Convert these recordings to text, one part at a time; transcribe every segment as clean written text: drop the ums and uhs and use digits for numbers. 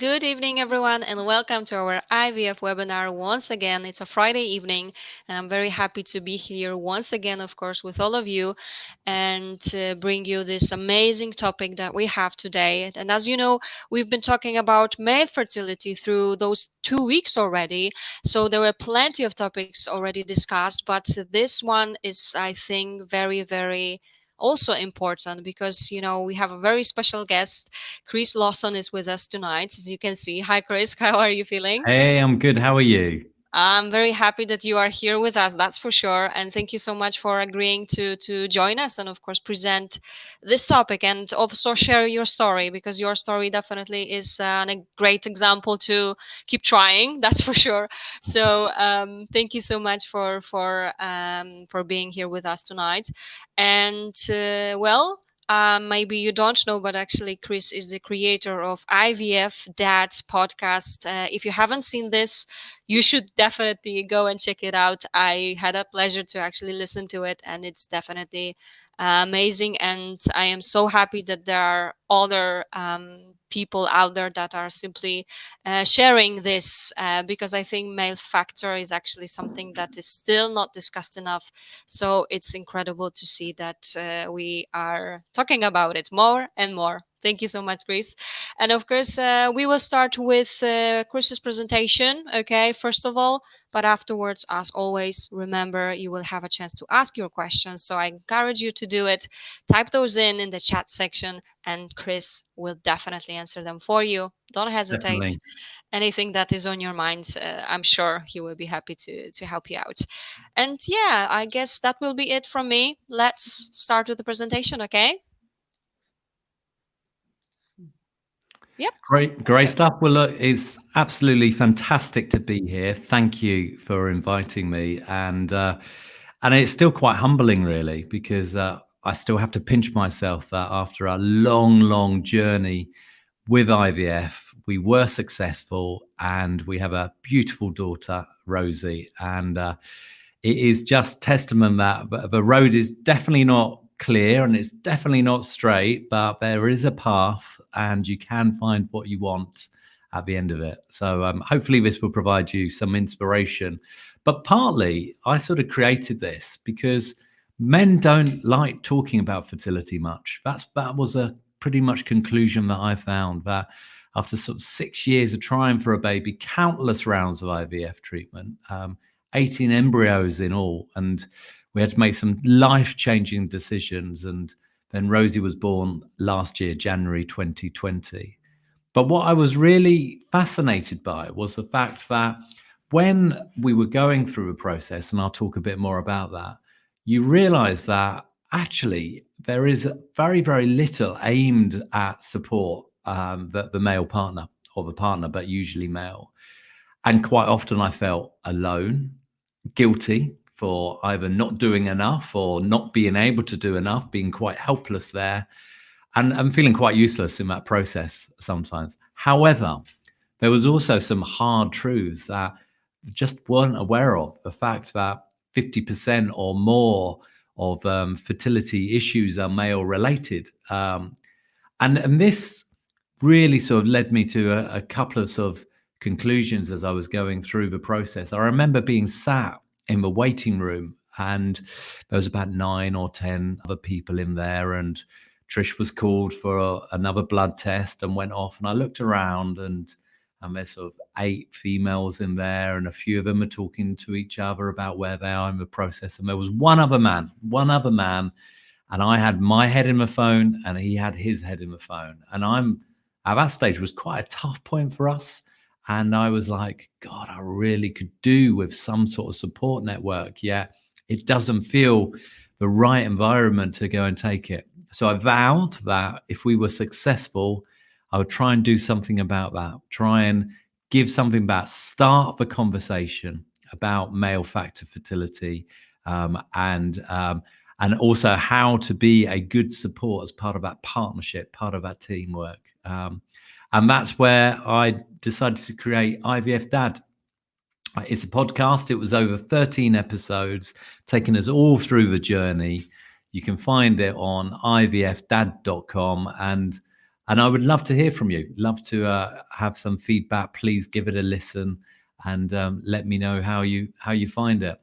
Good evening, everyone, and welcome to our IVF webinar once again. It's a Friday evening, and I'm very happy to be here once again, of course, with all of you and to bring you this amazing topic that we have today. And as you know, we've been talking about male fertility through those 2 weeks already. So there were plenty of topics already discussed, but this one is, I think, very also important because we have a very special guest. Chris Lawson is with us tonight, as you can see. Hi, Chris. How are you feeling? Hey, I'm good. How are you? I'm very happy that you are here with us, that's for sure. And thank you so much for agreeing to join us and, of course, present this topic and also share your story, because your story definitely is a great example to keep trying, that's for sure. So thank you so much for being here with us tonight. And maybe you don't know, but actually, Chris is the creator of IVF DAD podcast. If you haven't seen this, you should definitely go and check it out. I had a pleasure to actually listen to it, and it's definitely amazing. And I am so happy that there are other people out there that are simply sharing this, because I think male factor is actually something that is still not discussed enough. So it's incredible to see that we are talking about it more and more. Thank you so much, Chris. And of course, we will start with Chris's presentation, okay, first of all. But afterwards, as always, remember you will have a chance to ask your questions. So I encourage you to do it. Type those in the chat section, and Chris will definitely answer them for you. Don't hesitate. Definitely. Anything that is on your mind, I'm sure he will be happy to help you out. And yeah, I guess that will be it from me. Let's start with the presentation, okay? Yep. Great stuff. Well, look, it's absolutely fantastic to be here. Thank you for inviting me, and it's still quite humbling, really, because I still have to pinch myself that after a long journey with IVF, we were successful, and we have a beautiful daughter, Rosie, and it is just testament that the road is definitely not clear and it's definitely not straight, but there is a path and you can find what you want at the end of it. So hopefully this will provide you some inspiration. But partly I sort of created this because men don't like talking about fertility much. That was a pretty much conclusion that I found, that after sort of 6 years of trying for a baby, countless rounds of IVF treatment, 18 embryos in all, and we had to make some life-changing decisions. And then Rosie was born last year, January 2020. But what I was really fascinated by was the fact that when we were going through a process, and I'll talk a bit more about that, you realize that actually there is very little aimed at support the male partner or the partner, but usually male. And quite often I felt alone, guilty for either not doing enough or not being able to do enough, being quite helpless there, and I'm feeling quite useless in that process sometimes. However, there was also some hard truths that I just weren't aware of. The fact that 50% or more of fertility issues are male related. And this really sort of led me to a couple of sort of conclusions as I was going through the process. I remember being sat in the waiting room, and there was about 9 or 10 other people in there, and Trish was called for another blood test and went off. And I looked around, and there's sort of 8 females in there, and a few of them are talking to each other about where they are in the process. And there was one other man, and I had my head in the phone, and he had his head in the phone. And at that stage was quite a tough point for us. And I was like, God, I really could do with some sort of support network. Yet it doesn't feel the right environment to go and take it. So I vowed that if we were successful, I would try and do something about that, try and give something back, start the conversation about male factor fertility, and also how to be a good support as part of that partnership, part of that teamwork. And that's where I decided to create IVF DAD. It's a podcast. It was over 13 episodes, taking us all through the journey. You can find it on ivfdad.com. And And I would love to hear from you. Love to have some feedback. Please give it a listen and let me know how you find it.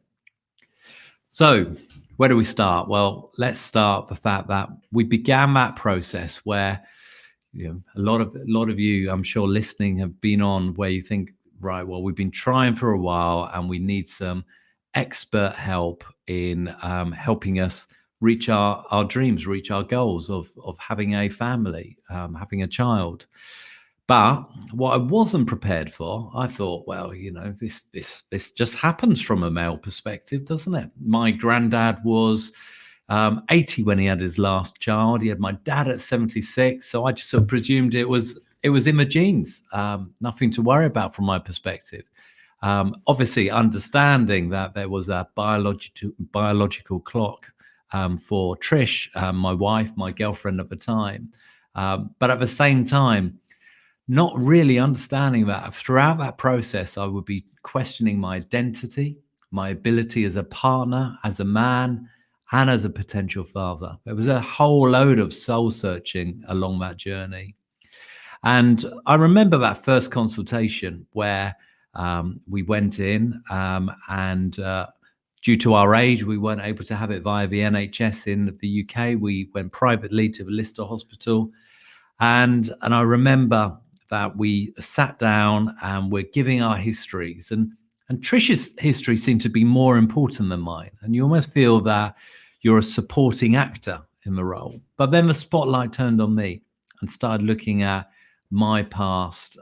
So where do we start? Well, let's start the fact that we began that process where, you know, a lot of you, I'm sure, listening have been on where you think, right, well, we've been trying for a while and we need some expert help in helping us reach our dreams, reach our goals of having a family, having a child. But what I wasn't prepared for, I thought, well, you know, this just happens from a male perspective, doesn't it? My granddad was 80 when he had his last child. He had my dad at 76, so I just sort of presumed it was in the genes. Nothing to worry about from my perspective. Obviously, understanding that there was a biological clock for Trish, my wife, my girlfriend at the time, but at the same time, not really understanding that throughout that process, I would be questioning my identity, my ability as a partner, as a man, and as a potential father. There was a whole load of soul searching along that journey. And I remember that first consultation where we went in and due to our age, we weren't able to have it via the NHS in the UK. We went privately to the Lister Hospital. And I remember that we sat down and we're giving our histories, and Trish's history seemed to be more important than mine. And you almost feel that you're a supporting actor in the role. But then the spotlight turned on me and started looking at my past,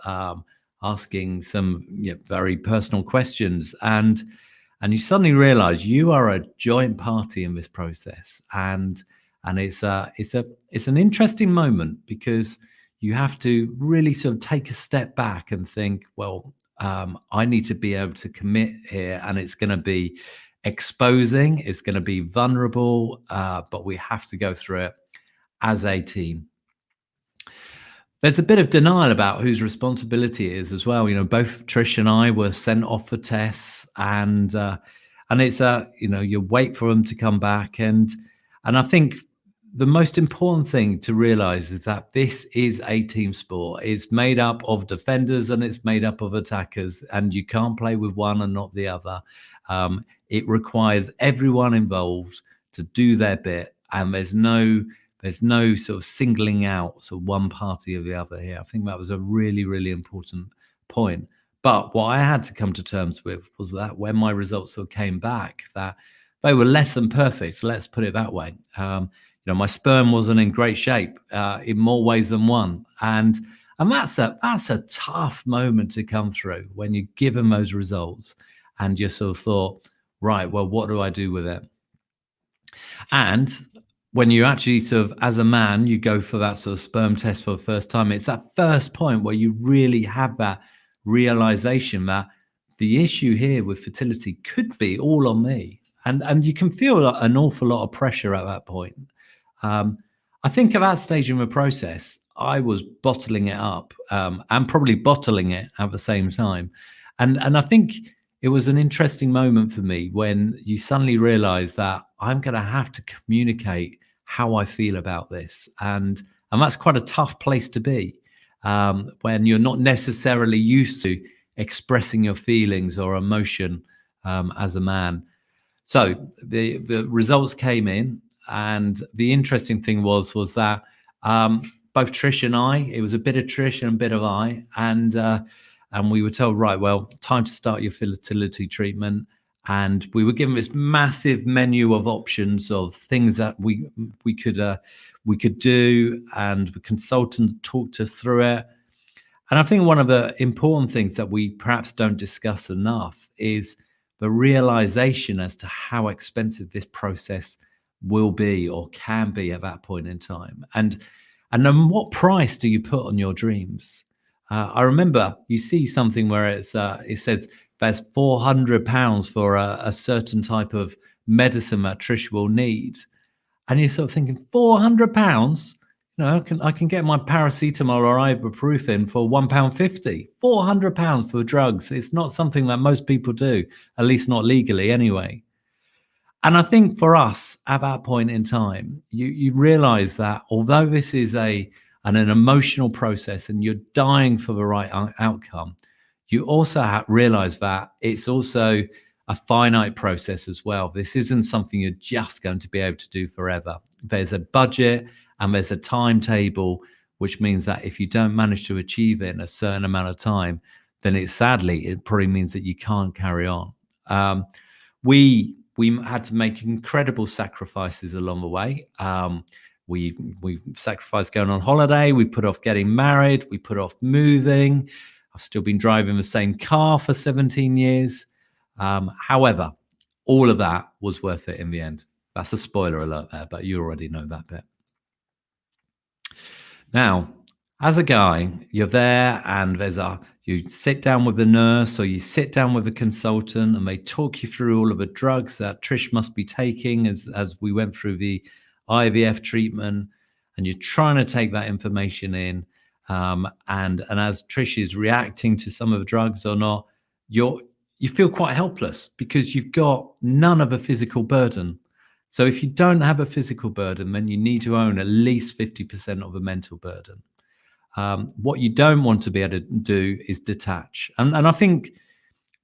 asking some very personal questions. And you suddenly realize you are a joint party in this process. And it's an interesting moment because you have to really sort of take a step back and think, well, I need to be able to commit here, and it's going to be exposing, it's going to be vulnerable, but we have to go through it as a team. There's a bit of denial about whose responsibility it is as well. You know, both Trish and I were sent off for tests, and it's you wait for them to come back, and I think the most important thing to realize is that this is a team sport. It's made up of defenders and it's made up of attackers, and you can't play with one and not the other. It requires everyone involved to do their bit, and there's no sort of singling out sort of one party or the other here. I think that was a really, really important point. But what I had to come to terms with was that when my results sort of came back, that they were less than perfect. So let's put it that way. My sperm wasn't in great shape in more ways than one, and that's a tough moment to come through when you're given those results, and you sort of thought, right, well, what do I do with it? And when you actually sort of, as a man, you go for that sort of sperm test for the first time, it's that first point where you really have that realization that the issue here with fertility could be all on me, and you can feel an awful lot of pressure at that point. I think at that stage in the process, I was bottling it up and probably bottling it at the same time. And I think it was an interesting moment for me when you suddenly realize that I'm going to have to communicate how I feel about this. And that's quite a tough place to be when you're not necessarily used to expressing your feelings or emotion as a man. So the results came in. And the interesting thing was that both Trish and I, it was a bit of Trish and a bit of I, and we were told, right, well, time to start your fertility treatment. And we were given this massive menu of options of things that we could do, and the consultant talked us through it. And I think one of the important things that we perhaps don't discuss enough is the realization as to how expensive this process will be or can be at that point in time, and then what price do you put on your dreams? I remember you see something where it says there's £400 for a certain type of medicine that Trish will need, and you're sort of thinking, £400? I can get my paracetamol or ibuprofen for £1.50. £400 for drugs. It's not something that most people do, at least not legally anyway. And I think for us at that point in time, you realize that although this is a and an emotional process, and you're dying for the right outcome, you also realize that it's also a finite process as well. This isn't something you're just going to be able to do forever. There's a budget and there's a timetable, which means that if you don't manage to achieve it in a certain amount of time, then it probably means that you can't carry on. We had to make incredible sacrifices along the way. We've sacrificed going on holiday. We put off getting married. We put off moving. I've still been driving the same car for 17 years. However, all of that was worth it in the end. That's a spoiler alert there, but you already know that bit. Now, as a guy, you're there and you sit down with the nurse or you sit down with a consultant and they talk you through all of the drugs that Trish must be taking as we went through the IVF treatment, and you're trying to take that information in. And as Trish is reacting to some of the drugs or not, you feel quite helpless because you've got none of a physical burden. So if you don't have a physical burden, then you need to own at least 50% of a mental burden. What you don't want to be able to do is detach. And I think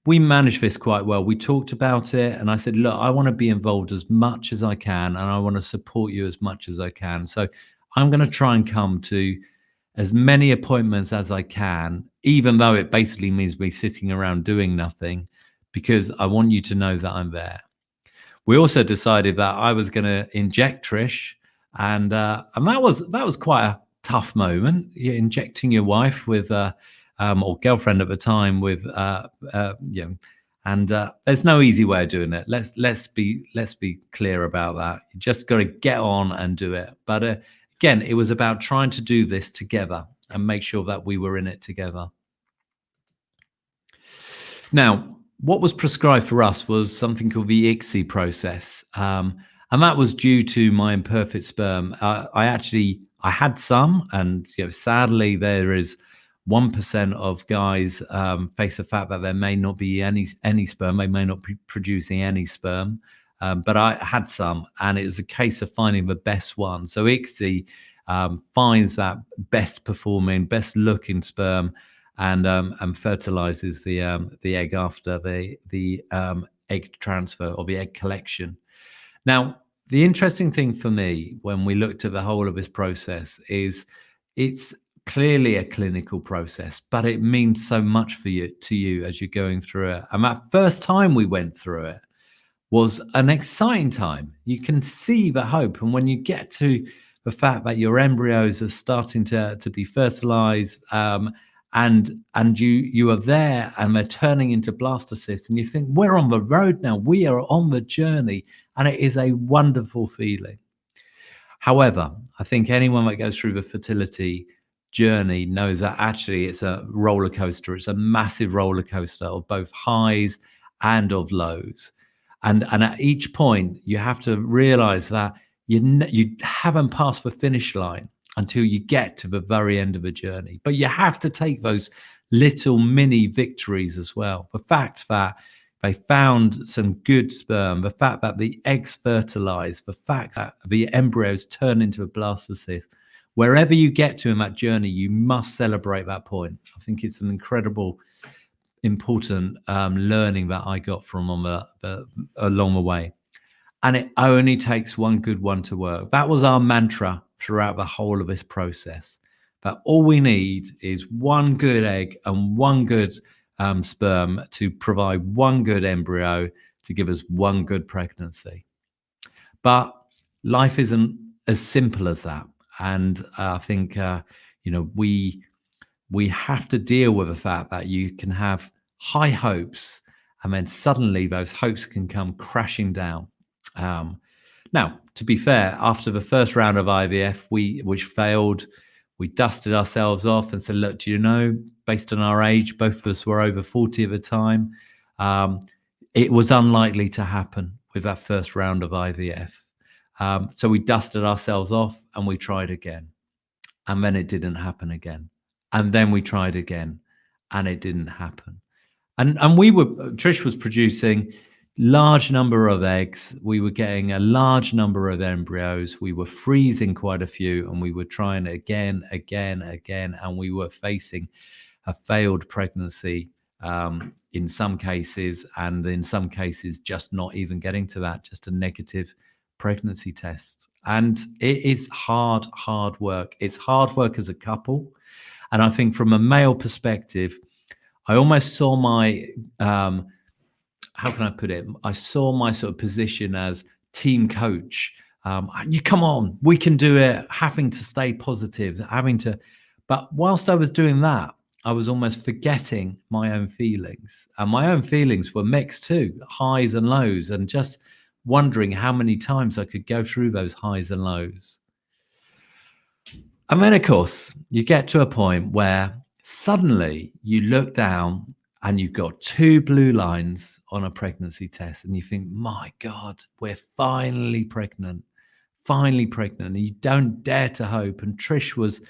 we managed this quite well. We talked about it and I said, look, I want to be involved as much as I can and I want to support you as much as I can. So I'm going to try and come to as many appointments as I can, even though it basically means me sitting around doing nothing, because I want you to know that I'm there. We also decided that I was going to inject Trish, and that was quite a tough moment. You're injecting your wife with or girlfriend at the time with and there's no easy way of doing it. Let's be clear about that. You just got to get on and do it. But again, it was about trying to do this together and make sure that we were in it together. Now, what was prescribed for us was something called the ICSI process. And that was due to my imperfect sperm. I had some, and sadly, there is 1% of guys face the fact that there may not be any sperm. They may not be producing any sperm. But I had some, and it was a case of finding the best one. So ICSI finds that best performing, best looking sperm, and fertilizes the egg after the egg transfer or the egg collection. Now, the interesting thing for me when we looked at the whole of this process is it's clearly a clinical process, but it means so much to you as you're going through it. And that first time we went through it was an exciting time. You can see the hope. And when you get to the fact that your embryos are starting to be fertilized, and you are there and they're turning into blastocysts, and you think, we're on the road now, we are on the journey, and it is a wonderful feeling. However, I think anyone that goes through the fertility journey knows that actually it's a roller coaster. It's a massive roller coaster of both highs and of lows. And at each point, you have to realize that you haven't passed the finish line until you get to the very end of the journey. But you have to take those little mini victories as well. The fact that they found some good sperm, the fact that the eggs fertilize, the fact that the embryos turn into a blastocyst. Wherever you get to in that journey, you must celebrate that point. I think it's an incredible, important learning that I got from along the way. And it only takes one good one to work. That was our mantra throughout the whole of this process. That all we need is one good egg and one good sperm to provide one good embryo to give us one good pregnancy. But life isn't as simple as that. And I think, we have to deal with the fact that you can have high hopes and then suddenly those hopes can come crashing down. Now, to be fair, after the first round of IVF, which failed, we dusted ourselves off and said, look, based on our age, both of us were over 40 at the time. It was unlikely to happen with that first round of IVF. So we dusted ourselves off and we tried again. And then it didn't happen again. And then we tried again and it didn't happen. And Trish was producing, large number of eggs. We were getting a large number of embryos. We were freezing quite a few, and we were trying again, and we were facing a failed pregnancy in some cases, and in some cases just not even getting to that, just a negative pregnancy test. And it is hard work. It's hard work as a couple. And I think from a male perspective, I almost saw my how can I put it? I saw my sort of position as team coach. You come on, we can do it. Having to stay positive, but whilst I was doing that, I was almost forgetting my own feelings, and my own feelings were mixed too, highs and lows, and just wondering how many times I could go through those highs and lows. And then, of course, you get to a point where suddenly you look down and you've got 2 blue lines on a pregnancy test, and you think, my God, we're finally pregnant, and you don't dare to hope. And Trish was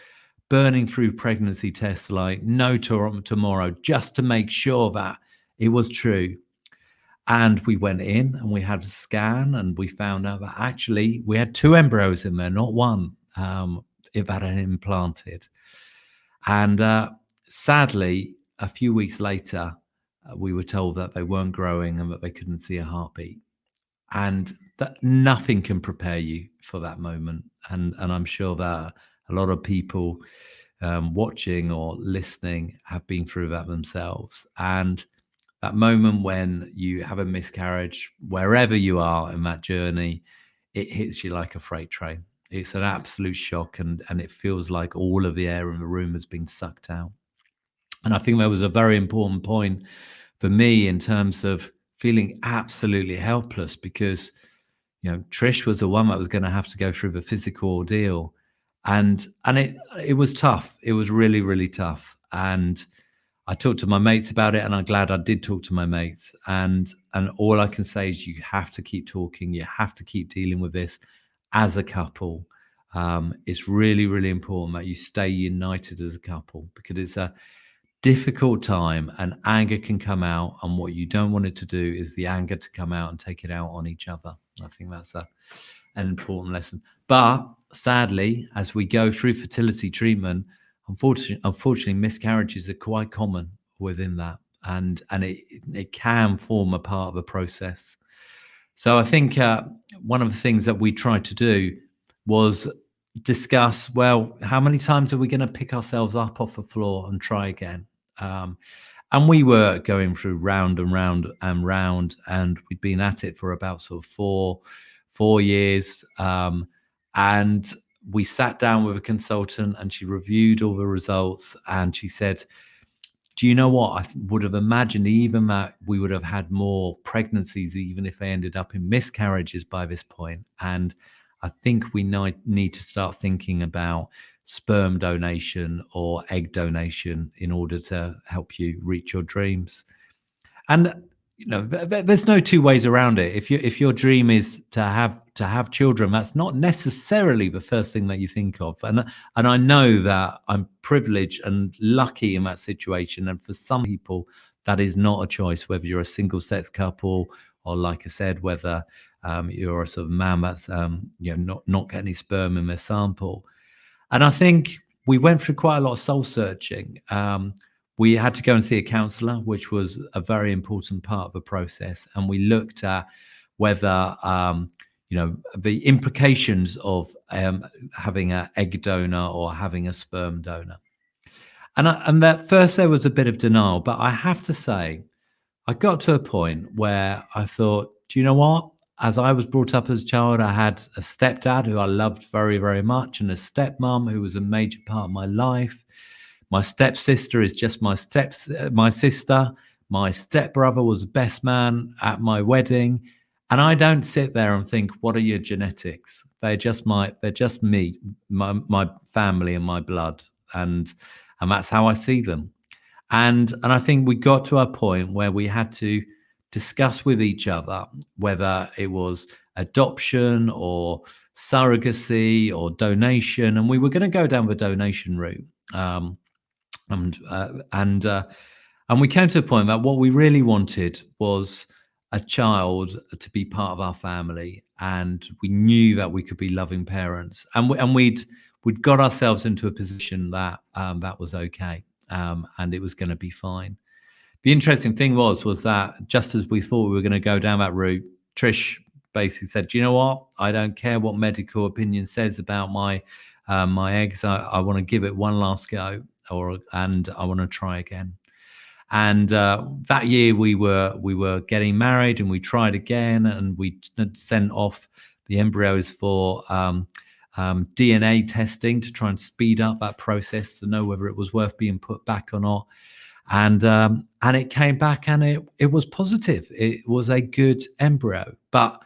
burning through pregnancy tests like no tomorrow, just to make sure that it was true. And we went in and we had a scan, and we found out that actually we had 2 embryos in there, not one, if that had implanted. And sadly, a few weeks later, we were told that they weren't growing and that they couldn't see a heartbeat. And that nothing can prepare you for that moment. And I'm sure that a lot of people watching or listening have been through that themselves. And that moment when you have a miscarriage, wherever you are in that journey, it hits you like a freight train. It's an absolute shock, and it feels like all of the air in the room has been sucked out. And I think that was a very important point for me in terms of feeling absolutely helpless, because, Trish was the one that was going to have to go through the physical ordeal. And it was tough. It was really, really tough. And I talked to my mates about it, and I'm glad I did talk to my mates. And all I can say is you have to keep talking. You have to keep dealing with this as a couple. It's really, really important that you stay united as a couple, because it's a difficult time and anger can come out. And what you don't want it to do is the anger to come out and take it out on each other. I think that's an important lesson. But sadly, as we go through fertility treatment, unfortunately, miscarriages are quite common within that, and it can form a part of the process. So I think one of the things that we tried to do was discuss, well, how many times are we going to pick ourselves up off the floor and try again? And we were going through round and round and round, and we'd been at it for about sort of four years. And we sat down with a consultant, and she reviewed all the results, and she said, do you know what? I would have imagined even that we would have had more pregnancies, even if they ended up in miscarriages by this point. And I think we need to start thinking about sperm donation or egg donation in order to help you reach your dreams. And there's no two ways around it. If your dream is to have children, that's not necessarily the first thing that you think of. And I know that I'm privileged and lucky in that situation. And for some people, that is not a choice, whether you're a single sex couple or, like I said, whether you're a sort of man that's not getting any sperm in their sample. And I think we went through quite a lot of soul searching. We had to go and see a counsellor, which was a very important part of the process. And we looked at whether, the implications of having an egg donor or having a sperm donor. And at first there was a bit of denial, but I have to say, I got to a point where I thought, do you know what? As I was brought up as a child, I had a stepdad who I loved very, very much, and a stepmom who was a major part of my life. My stepsister is just my sister. My stepbrother was the best man at my wedding. And I don't sit there and think, what are your genetics? They're just me, my family and my blood. And that's how I see them. And I think we got to a point where we had to discuss with each other whether it was adoption or surrogacy or donation. And we were going to go down the donation route. And we came to a point that what we really wanted was a child to be part of our family, and we knew that we could be loving parents, and we'd got ourselves into a position that that was okay, and it was going to be fine. The interesting thing was that just as we thought we were going to go down that route, Trish basically said, "Do you know what? I don't care what medical opinion says about my eggs. I want to give it one last go, and I want to try again." And that year we were getting married, and we tried again, and we sent off the embryos for DNA testing to try and speed up that process to know whether it was worth being put back or not. And it came back, and it was positive. It was a good embryo. But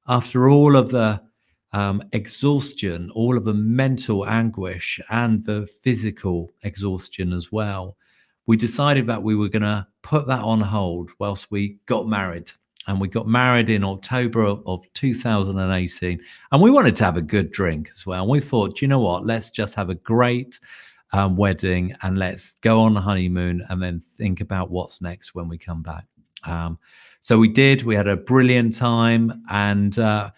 after all of the exhaustion, all of the mental anguish, and the physical exhaustion as well, we decided that we were going to put that on hold whilst we got married. And we got married in October of 2018. And we wanted to have a good drink as well. And we thought, you know what, let's just have a great wedding, and let's go on the honeymoon and then think about what's next when we come back. So we did. We had a brilliant time. And the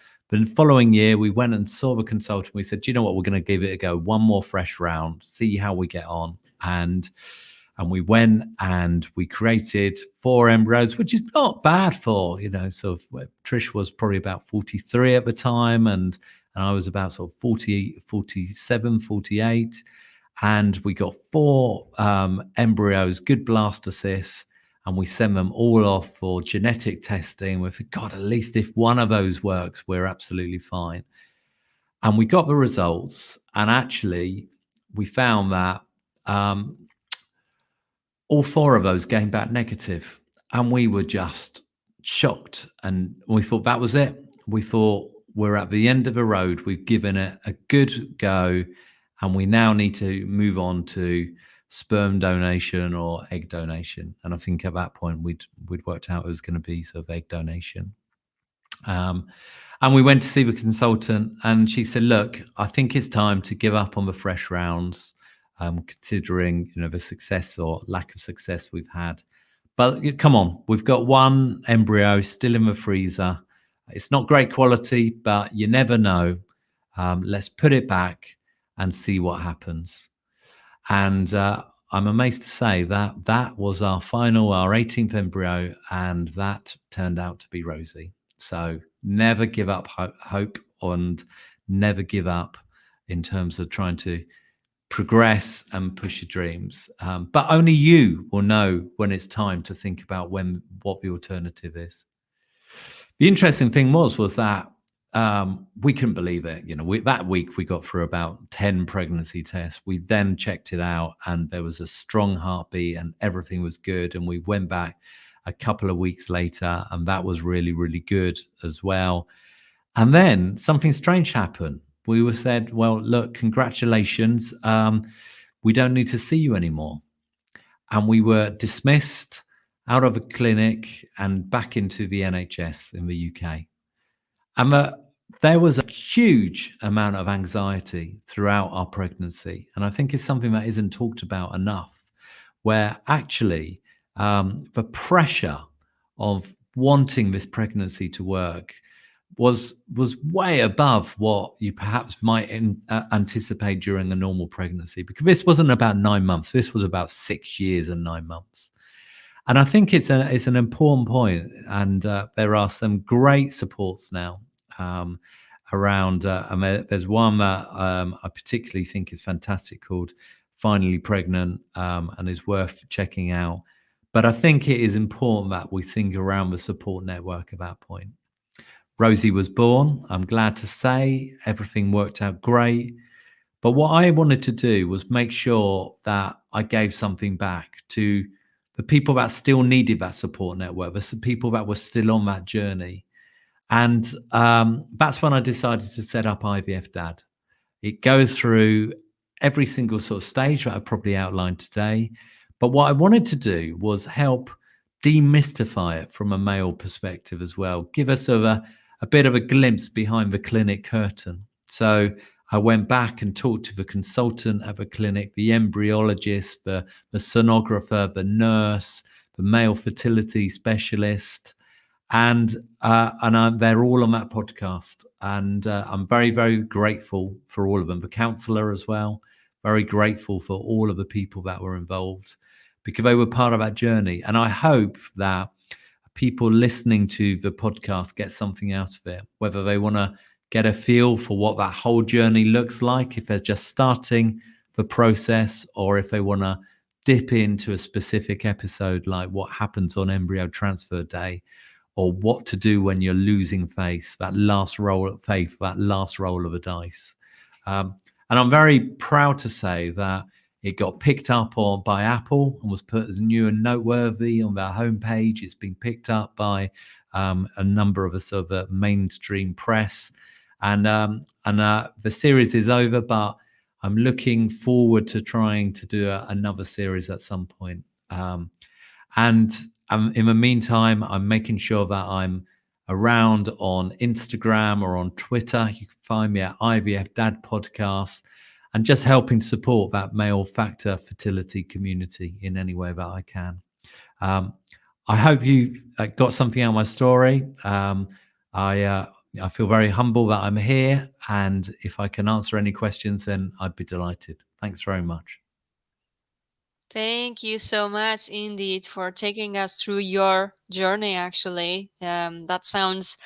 following year, we went and saw the consultant. We said, do you know what, we're going to give it a go. One more fresh round, see how we get on. And we went and we created 4 embryos, which is not bad for, sort of, Trish was probably about 43 at the time, and I was about sort of 40, 47, 48. And we got 4 embryos, good blastocysts, and we sent them all off for genetic testing. We thought, God, at least if one of those works, we're absolutely fine. And we got the results, and actually we found that all 4 of those came back negative, and we were just shocked. And we thought that was it. We thought, we're at the end of the road. We've given it a good go, and we now need to move on to sperm donation or egg donation. And I think at that point we'd worked out it was going to be sort of egg donation. And we went to see the consultant, and she said, look, I think it's time to give up on the fresh rounds, considering the success or lack of success we've had. But come on, we've got 1 embryo still in the freezer. It's not great quality, but you never know. Let's put it back and see what happens. And I'm amazed to say that that was our 18th embryo, and that turned out to be Rosie. So never give up hope, and never give up in terms of trying to progress and push your dreams. But only you will know when it's time to think about what the alternative is. The interesting thing was that we couldn't believe it. That week we got through about 10 pregnancy tests. We then checked it out, and there was a strong heartbeat, and everything was good. And we went back a couple of weeks later, and that was really, really good as well. And then something strange happened. We were said, well, look, congratulations. We don't need to see you anymore. And we were dismissed out of a clinic and back into the NHS in the UK. And there was a huge amount of anxiety throughout our pregnancy. And I think it's something that isn't talked about enough, where actually the pressure of wanting this pregnancy to work was way above what you perhaps might anticipate during a normal pregnancy, because this wasn't about 9 months. This was about 6 years and 9 months. And I think it's an important point. And there are some great supports now around. There's one that I particularly think is fantastic, called Finally Pregnant, and is worth checking out. But I think it is important that we think around the support network at that point. Rosie was born. I'm glad to say everything worked out great. But what I wanted to do was make sure that I gave something back to the people that still needed that support network, the people that were still on that journey. And that's when I decided to set up IVF DAD. It goes through every single sort of stage that I probably outlined today. But what I wanted to do was help demystify it from a male perspective as well, give us a bit of a glimpse behind the clinic curtain. So I went back and talked to the consultant at the clinic, the embryologist, the sonographer, the nurse, the male fertility specialist, they're all on that podcast, and I'm very, very grateful for all of them. The counsellor as well, very grateful for all of the people that were involved because they were part of that journey. And I hope that people listening to the podcast get something out of it, whether they want to get a feel for what that whole journey looks like, if they're just starting the process, or if they want to dip into a specific episode like what happens on embryo transfer day, or what to do when you're losing faith, that last roll of the dice. And I'm very proud to say that it got picked up on by Apple and was put as new and noteworthy on their homepage. It's been picked up by a number of the sort of mainstream press, and the series is over, but I'm looking forward to trying to do another series at some point. And in the meantime, I'm making sure that I'm around on Instagram or on Twitter. You can find me at IVF Dad Podcast, and just helping support that male factor fertility community in any way that I can. I hope you got something out of my story. I feel very humble that I'm here, and if I can answer any questions, then I'd be delighted. Thanks very much. Thank you so much indeed for taking us through your journey, actually. That sounds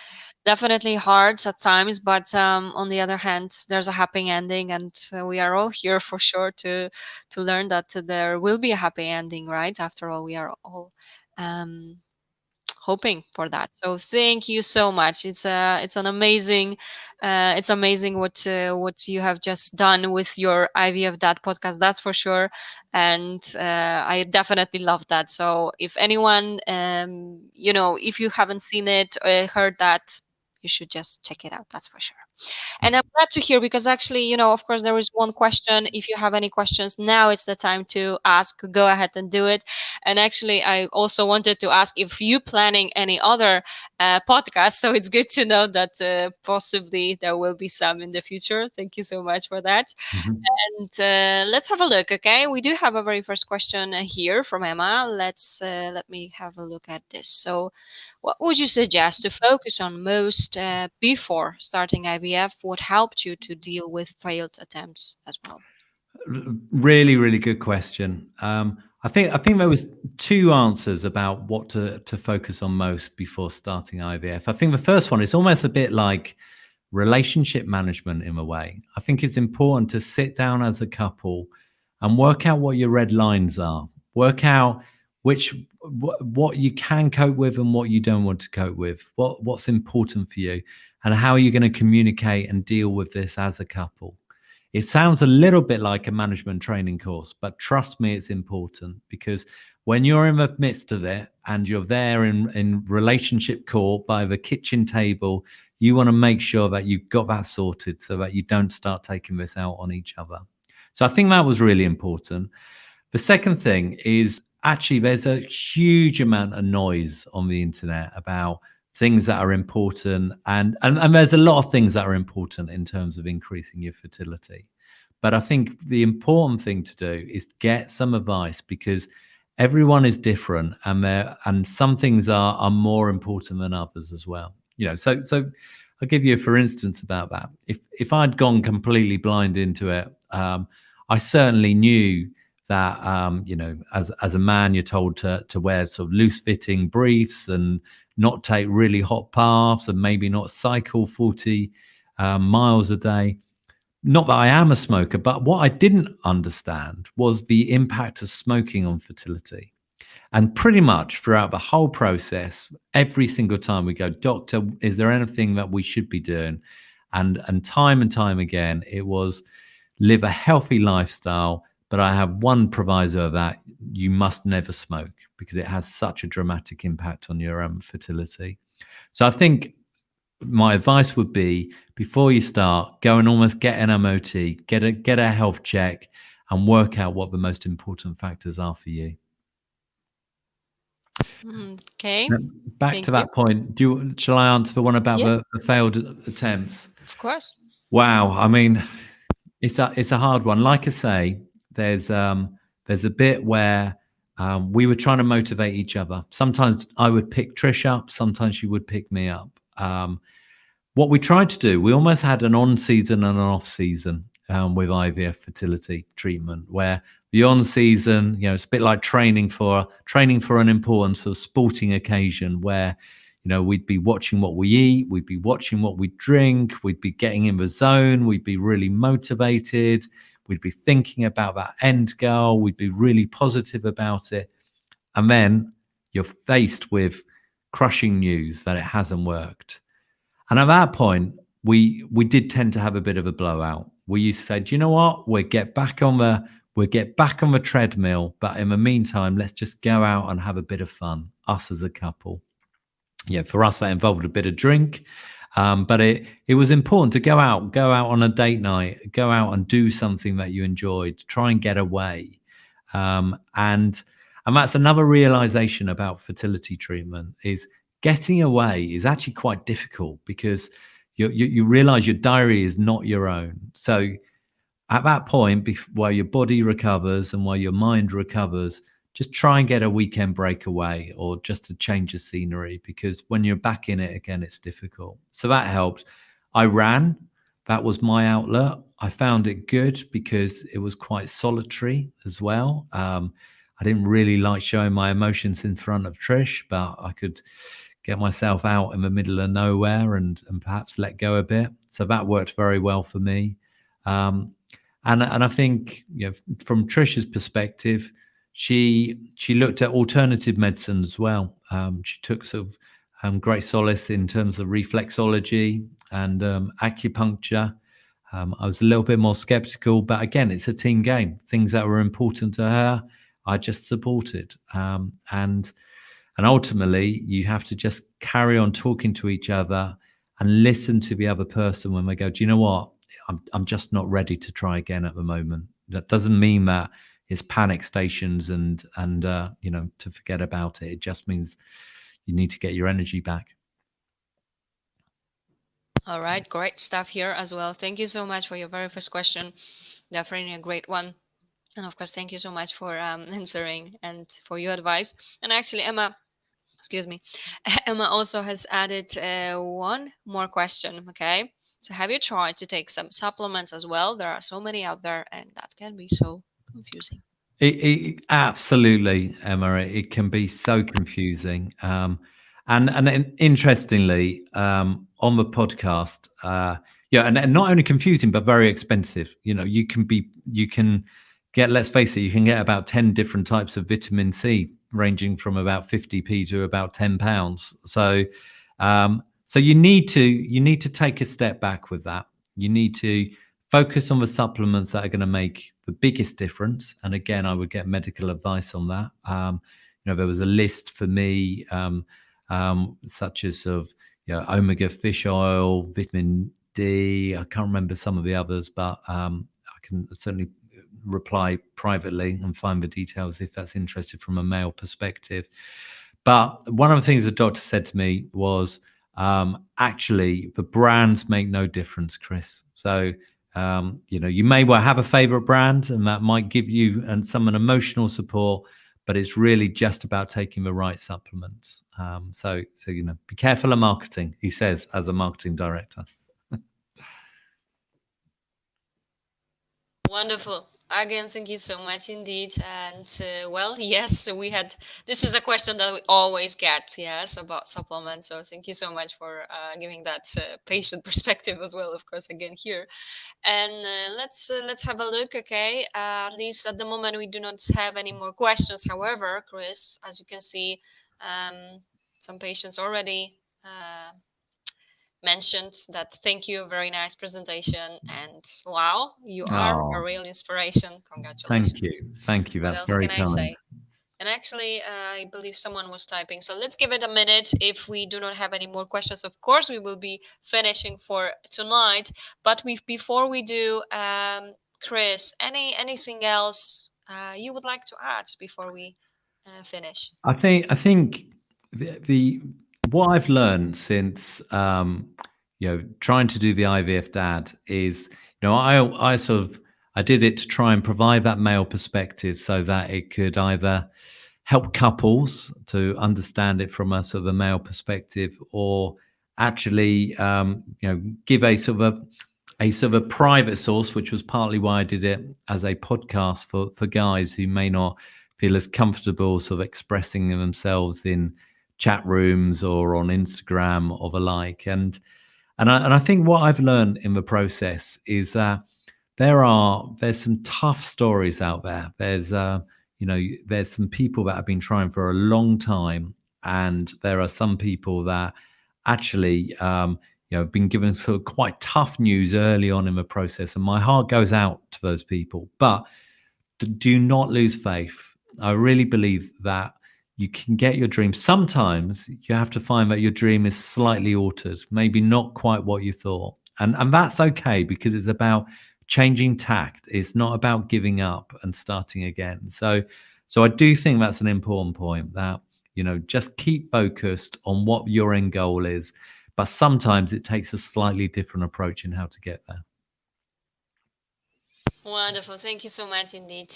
definitely hard at times, but on the other hand, there's a happy ending, and we are all here for sure to learn that there will be a happy ending, right? After all, we are all um, hoping for that. So thank you so much. It's an amazing it's amazing what you have just done with your IVF Dad podcast. That's for sure, and I definitely love that. So if anyone if you haven't seen it or heard that, you should just check it out. That's for sure. And I'm glad to hear, because actually, of course, there is one question. If you have any questions, now is the time to ask. Go ahead and do it. And actually, I also wanted to ask if you planning any other podcasts. So it's good to know that possibly there will be some in the future. Thank you so much for that. Mm-hmm. And let's have a look. Okay, we do have a very first question here from Emma. Let me have a look at this. So, what would you suggest to focus on most before starting IVF? What helped you to deal with failed attempts as well? Really, really good question. I think there was two answers about what to focus on most before starting IVF. I think the first one is almost a bit like relationship management in a way. I think it's important to sit down as a couple and work out what your red lines are. Work out what you can cope with and what you don't want to cope with. What's important for you, and how you're going to communicate and deal with this as a couple. It sounds a little bit like a management training course, but trust me, it's important, because when you're in the midst of it and you're there in relationship court by the kitchen table, you want to make sure that you've got that sorted so that you don't start taking this out on each other. So I think that was really important. The second thing is, actually, there's a huge amount of noise on the internet about things that are important, and there's a lot of things that are important in terms of increasing your fertility. But I think the important thing to do is get some advice, because everyone is different, and some things are more important than others as well. So I'll give you for instance about that. If I'd gone completely blind into it, I certainly knew that as a man, you're told to wear sort of loose fitting briefs and not take really hot baths and maybe not cycle 40 miles a day. Not that I am a smoker, but what I didn't understand was the impact of smoking on fertility. And pretty much throughout the whole process, every single time we go, doctor, is there anything that we should be doing? And time again, it was live a healthy lifestyle. But I have one proviso of that: you must never smoke, because it has such a dramatic impact on your fertility. So I think my advice would be, before you start, go and almost get an MOT, get a health check, and work out what the most important factors are for you. Okay. Back to that point, shall I answer the one about the failed attempts? Of course. Wow. I mean, it's a hard one. Like I say, there's a bit where We were trying to motivate each other. Sometimes I would pick Trish up, sometimes she would pick me up. What we tried to do, we almost had an on season and an off season with IVF fertility treatment, where the on season, it's a bit like training for an important sort of sporting occasion, where we'd be watching what we eat, we'd be watching what we drink, we'd be getting in the zone, we'd be really motivated, we'd be thinking about that end goal, we'd be really positive about it. And then you're faced with crushing news that it hasn't worked. And at that point, we did tend to have a bit of a blowout. We used to say, do you know what? We'll get back on the treadmill, but in the meantime, let's just go out and have a bit of fun, us as a couple. Yeah, for us, that involved a bit of drink. But it was important to go out on a date night, go out and do something that you enjoyed, try and get away. And that's another realization about fertility treatment, is getting away is actually quite difficult, because you realize your diary is not your own. So at that point, while your body recovers and while your mind recovers, just try and get a weekend break away, or just to change the scenery, because when you're back in it again, it's difficult. So that helped. I ran. That was my outlet. I found it good because it was quite solitary as well. I didn't really like showing my emotions in front of Trish, but I could get myself out in the middle of nowhere and perhaps let go a bit. So that worked very well for me. And I think, from Trish's perspective, she looked at alternative medicine as well. She took sort of great solace in terms of reflexology and acupuncture. I was a little bit more skeptical, but again, it's a team game. Things that were important to her, I just supported. And ultimately, you have to just carry on talking to each other and listen to the other person when they go, do you know what? I'm just not ready to try again at the moment. That doesn't mean that it's panic stations and to forget about it. It just means you need to get your energy back. All right, great stuff here as well. Thank you so much for your very first question. Definitely a great one. And of course, thank you so much for answering and for your advice. And actually, Emma, excuse me, Emma also has added one more question. Okay. So have you tried to take some supplements as well? There are so many out there, and that can be so confusing. Absolutely, Emma. It can be so confusing. And interestingly, on the podcast, and not only confusing but very expensive. You can get, let's face it, you can get about 10 different types of vitamin C, ranging from about 50p to about £10. So you need to take a step back with that. You need to focus on the supplements that are going to make the biggest difference. And again, I would get medical advice on that. There was a list for me, such as omega fish oil, vitamin D. I can't remember some of the others, but I can certainly reply privately and find the details if that's interested from a male perspective. But one of the things the doctor said to me was, actually, the brands make no difference, Chris. So you may well have a favorite brand, and that might give you some emotional support, but it's really just about taking the right supplements. So be careful of marketing, he says, as a marketing director. Wonderful. Again, thank you so much indeed. And well, yes, this is a question that we always get, yes, about supplements. So thank you so much for giving that patient perspective as well, of course, again here. And let's have a look, okay? At least at the moment, we do not have any more questions. However, Chris, as you can see, some patients already mentioned that thank you, very nice presentation, and wow, you are a real inspiration. Congratulations. Thank you. That's very kind. Say? And actually, I believe someone was typing, so let's give it a minute. If we do not have any more questions, of course we will be finishing for tonight, but before we do, Chris, anything else you would like to add before we finish? I think the what I've learned since trying to do the IVF DAD is, I did it to try and provide that male perspective, so that it could either help couples to understand it from a sort of a male perspective, or actually, give a sort of a private source, which was partly why I did it as a podcast for guys who may not feel as comfortable sort of expressing themselves in chat rooms or on Instagram or the like. And I think what I've learned in the process is that there's some tough stories out there. There's some people that have been trying for a long time, and there are some people that actually have been given sort of quite tough news early on in the process, and my heart goes out to those people. But do not lose faith. I really believe that you can get your dream. Sometimes you have to find that your dream is slightly altered, maybe not quite what you thought. And that's okay, because it's about changing tact. It's not about giving up and starting again. So I do think that's an important point, that just keep focused on what your end goal is, but sometimes it takes a slightly different approach in how to get there. Wonderful. Thank you so much indeed,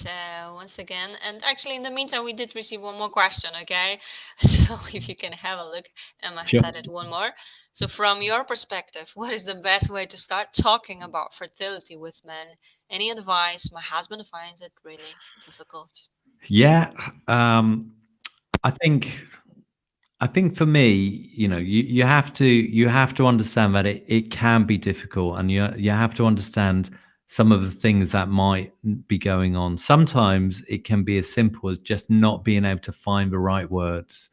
once again. And actually, in the meantime, we did receive one more question, okay? So if you can have a look, Emma has Sure. added one more. So from your perspective, what is the best way to start talking about fertility with men? Any advice? My husband finds it really difficult. Yeah. I think I think for me, you have to understand that it can be difficult, and you have to understand some of the things that might be going on. Sometimes it can be as simple as just not being able to find the right words,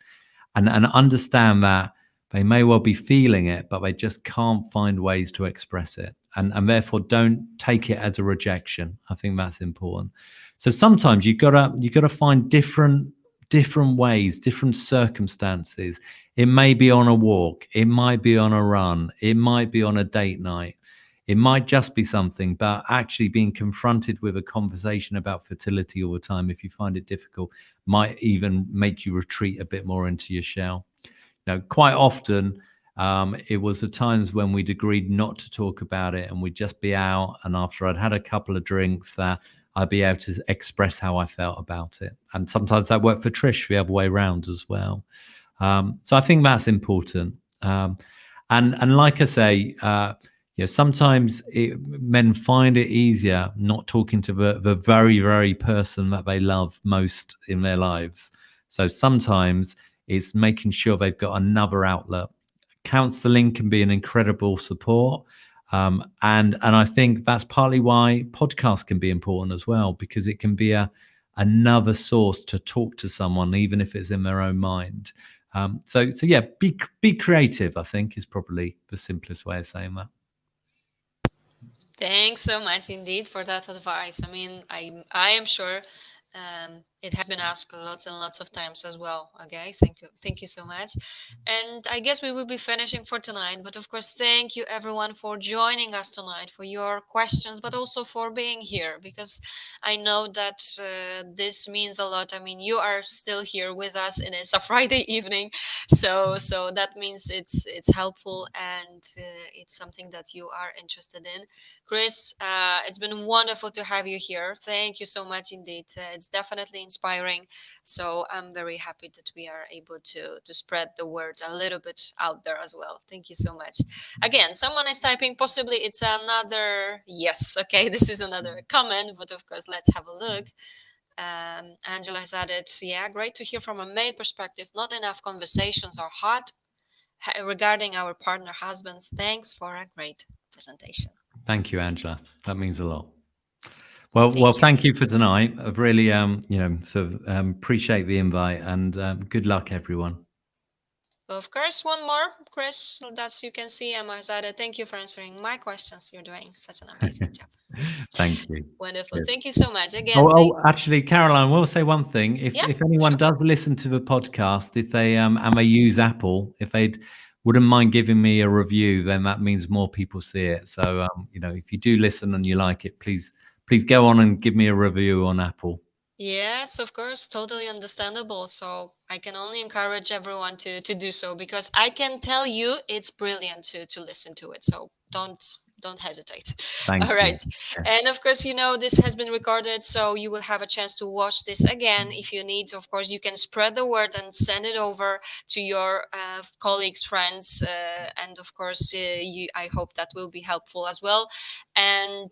and understand that they may well be feeling it, but they just can't find ways to express it, and therefore don't take it as a rejection. I think that's important. So sometimes you gotta find different ways, different circumstances. It may be on a walk, it might be on a run, it might be on a date night, it might just be something, but actually being confronted with a conversation about fertility all the time, if you find it difficult, might even make you retreat a bit more into your shell. Quite often, it was the times when we'd agreed not to talk about it, and we'd just be out, and after I'd had a couple of drinks, that I'd be able to express how I felt about it. And sometimes that worked for Trish the other way around as well. So I think that's important. And like I say, sometimes men find it easier not talking to the very, very person that they love most in their lives. So sometimes it's making sure they've got another outlet. Counseling can be an incredible support. And I think that's partly why podcasts can be important as well, because it can be another source to talk to someone, even if it's in their own mind. So yeah, be creative, I think, is probably the simplest way of saying that. Thanks so much indeed for that advice. I mean, I am sure it has been asked lots and lots of times as well. Okay, thank you so much. And I guess we will be finishing for tonight. But of course, thank you everyone for joining us tonight, for your questions, but also for being here, because I know that this means a lot. I mean, you are still here with us, and it's a Friday evening, so that means it's helpful, and it's something that you are interested in. Chris, it's been wonderful to have you here. Thank you so much indeed. It's definitely inspiring. So I'm very happy that we are able to spread the word a little bit out there as well. Thank you so much. Again, someone is typing, possibly it's another yes. Okay, this is another comment, but of course, let's have a look. Angela has added, yeah, great to hear from a male perspective. Not enough conversations are had regarding our partner husbands. Thanks for a great presentation. Thank you, Angela. That means a lot. Well, Thank you. thank you for tonight. I've really, appreciate the invite, and good luck, everyone. Of course, one more, Chris. That's you can see Emma has added. Thank you for answering my questions. You're doing such an amazing job. Thank you. Wonderful. Cheers. Thank you so much again. Actually, Caroline, we'll say one thing. If Yeah, if anyone sure. does listen to the podcast, if they and they use Apple, if they wouldn't mind giving me a review, then that means more people see it. So if you do listen and you like it, please go on and give me a review on Apple. Yes, of course, totally understandable. So I can only encourage everyone to do so, because I can tell you it's brilliant to listen to it. So don't hesitate. Thank All you. right. Yeah. And of course, this has been recorded, so you will have a chance to watch this again if you need. Of course, you can spread the word and send it over to your colleagues, friends, and of course, I hope that will be helpful as well. And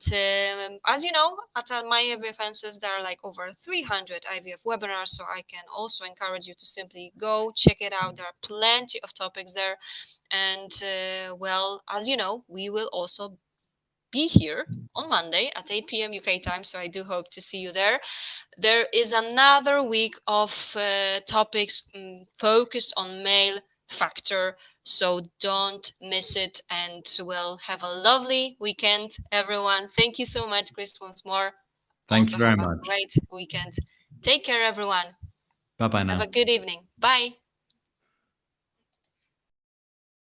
as you know, at my IVF Answers, there are like over 300 IVF webinars, so I can also encourage you to simply go check it out. There are plenty of topics there. And well, as you know, we will also be here on Monday at 8 p.m. UK time, so I do hope to see you there. There is another week of topics focused on male factor, so don't miss it. And well, have a lovely weekend, everyone. Thank you so much, Chris, once more. Thank Also, you very have a much. great weekend. Take care, everyone. Bye bye Have now. a good evening. Bye.